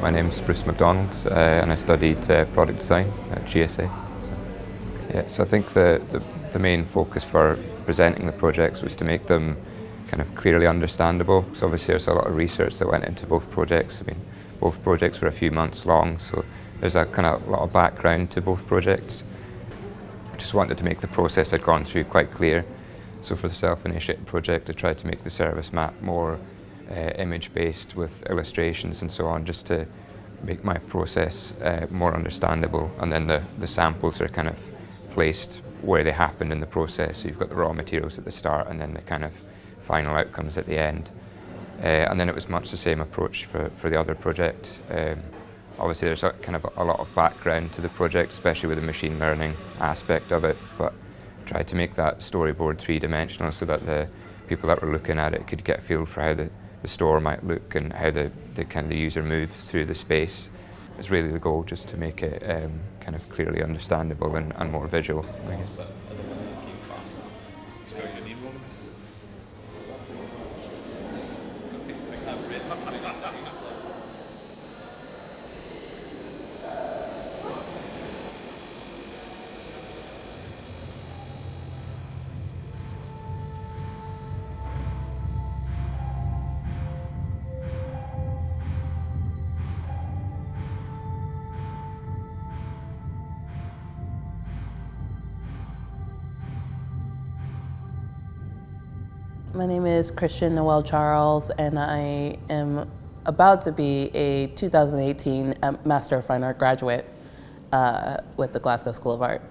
My name's Bruce MacDonald, and I studied product design at GSA. So I think the main focus for presenting the projects was to make them kind of clearly understandable. So obviously there's a lot of research that went into both projects. I mean, both projects were a few months long, so there's a kind of lot of background to both projects. I just wanted to make the process I'd gone through quite clear. So for the self-initiated project, I tried to make the service map more image-based with illustrations and so on, just to make my process more understandable. And then the samples are kind of placed where they happened in the process. So you've got the raw materials at the start and then the kind of final outcomes at the end. And then it was much the same approach for the other project. Obviously there's kind of a lot of background to the project, especially with the machine learning aspect of it, but tried to make that storyboard three-dimensional so that the people that were looking at it could get a feel for how the store might look and how the kind of the user moves through the space. It's really the goal, just to make it kind of clearly understandable and more visual, I guess. My name is Christian Noel Charles, and I am about to be a 2018 Master of Fine Art graduate with the Glasgow School of Art.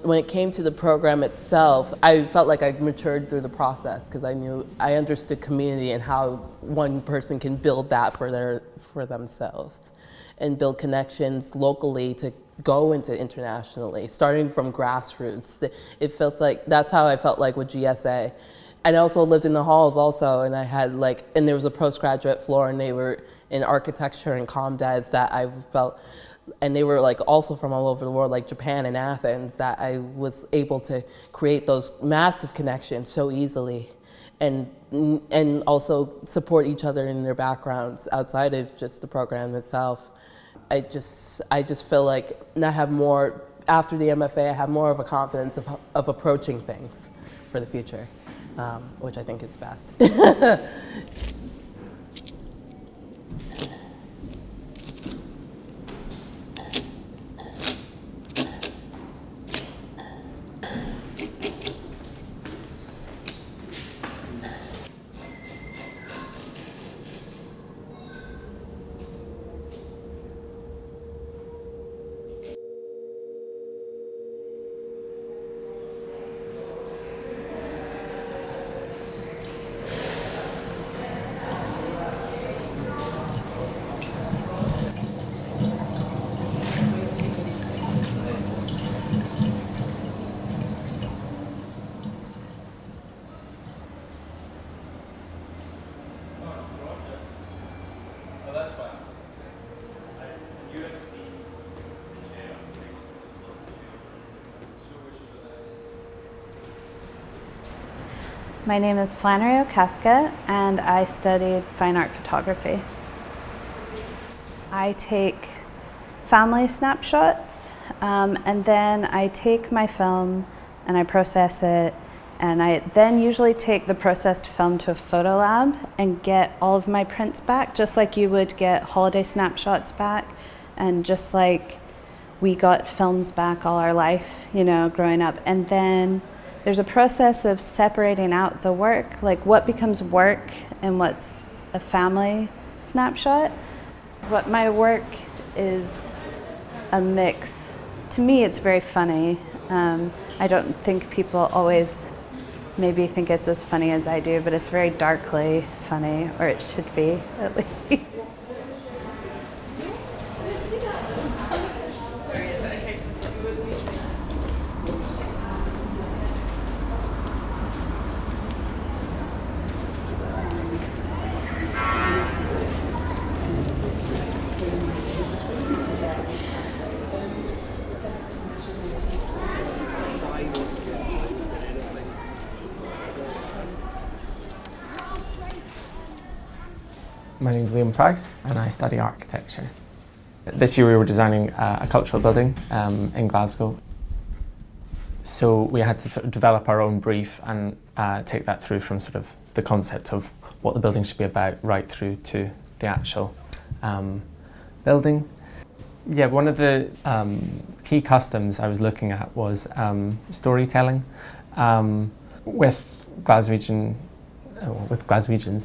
When it came to the program itself, I felt like I matured through the process because I understood community and how one person can build that for themselves and build connections locally to go into internationally, starting from grassroots. It feels like that's how I felt like with GSA. And I also lived in the halls also, and I had and there was a postgraduate floor, and they were in architecture and comm devs that I felt, and they were also from all over the world, like Japan and Athens, that I was able to create those massive connections so easily, and also support each other in their backgrounds outside of just the program itself. I just feel like I have more, after the MFA, I have more of a confidence of approaching things for the future. Which I think is best. My name is Flannery O'Kefka, and I studied fine art photography. I take family snapshots, and then I take my film and I process it, and I then usually take the processed film to a photo lab and get all of my prints back, just like you would get holiday snapshots back, and just like we got films back all our life, growing up. And then there's a process of separating out the work, like what becomes work and what's a family snapshot. What my work is a mix. To me, it's very funny. I don't think people always maybe think it's as funny as I do, but it's very darkly funny, or it should be, at least. My name's Liam Price and I study architecture. This year we were designing a cultural building in Glasgow. So we had to sort of develop our own brief and take that through from sort of the concept of what the building should be about right through to the actual building. Yeah, one of the key customs I was looking at was storytelling. With Glaswegians,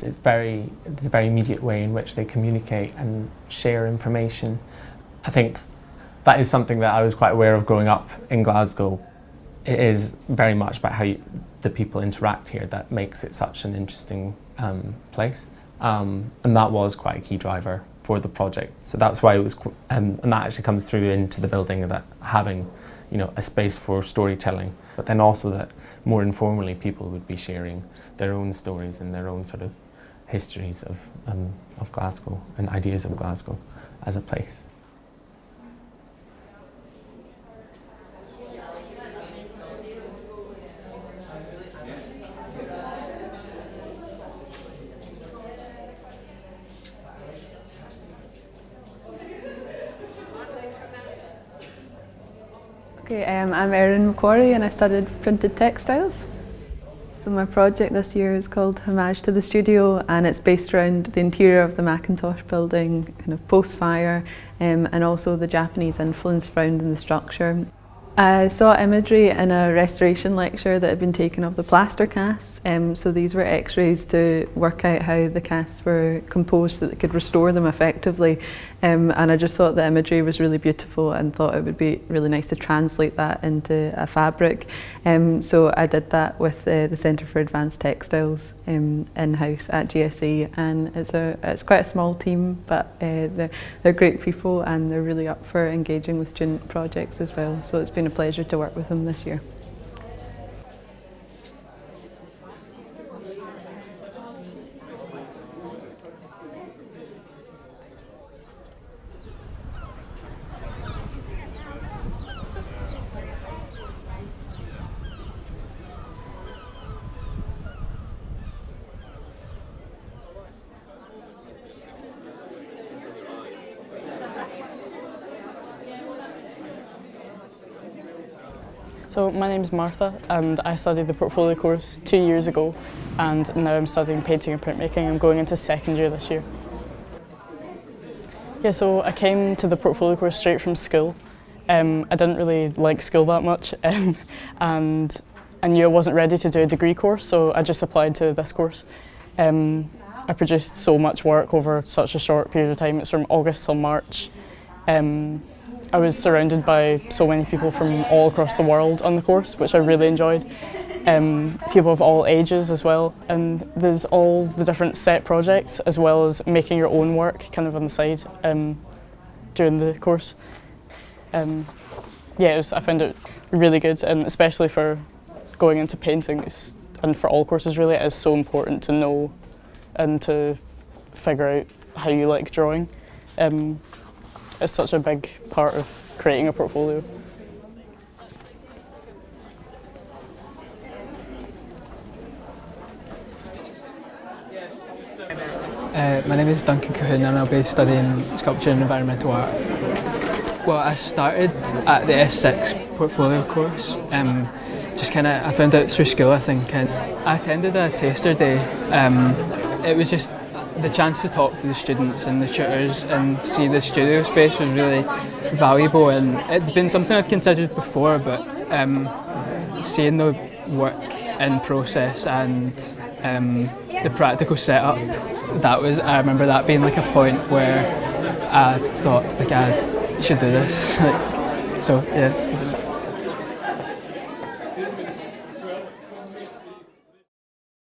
there's a very immediate way in which they communicate and share information. I think that is something that I was quite aware of growing up in Glasgow. It is very much about how the people interact here that makes it such an interesting place. And that was quite a key driver for the project. So that's why it was, and that actually comes through into the building, that having, you know, a space for storytelling, but then also that more informally people would be sharing their own stories and their own sort of histories of Glasgow and ideas of Glasgow as a place. Okay, I'm Erin McQuarrie and I studied printed textiles. So my project this year is called Homage to the Studio, and it's based around the interior of the Macintosh building, kind of post-fire, and also the Japanese influence found in the structure. I saw imagery in a restoration lecture that had been taken of the plaster casts. So these were x-rays to work out how the casts were composed so that they could restore them effectively. And I just thought the imagery was really beautiful and thought it would be really nice to translate that into a fabric. So I did that with the Centre for Advanced Textiles in-house at GSA, and it's quite a small team, but they're great people and they're really up for engaging with student projects as well. So it's been a pleasure to work with them this year. So my name's Martha and I studied the portfolio course 2 years ago, and now I'm studying painting and printmaking. I'm going into second year this year. Yeah, so I came to the portfolio course straight from school. I didn't really like school that much and I knew I wasn't ready to do a degree course, so I just applied to this course. I produced so much work over such a short period of time. It's from August till March. I was surrounded by so many people from all across the world on the course, which I really enjoyed. People of all ages as well, and there's all the different set projects as well as making your own work kind of on the side during the course. Yeah, I found it really good, and especially for going into painting and for all courses really, it is so important to know and to figure out how you like drawing. It's such a big part of creating a portfolio. My name is Duncan Cahoon and I'll be studying sculpture and environmental art. Well, I started at the S6 portfolio course. I found out through school, I think, and I attended a taster day. It was just the chance to talk to the students and the tutors and see the studio space was really valuable, and it's been something I'd considered before, but seeing the work in process and the practical setup, I remember that being like a point where I thought, like, I should do this. So yeah.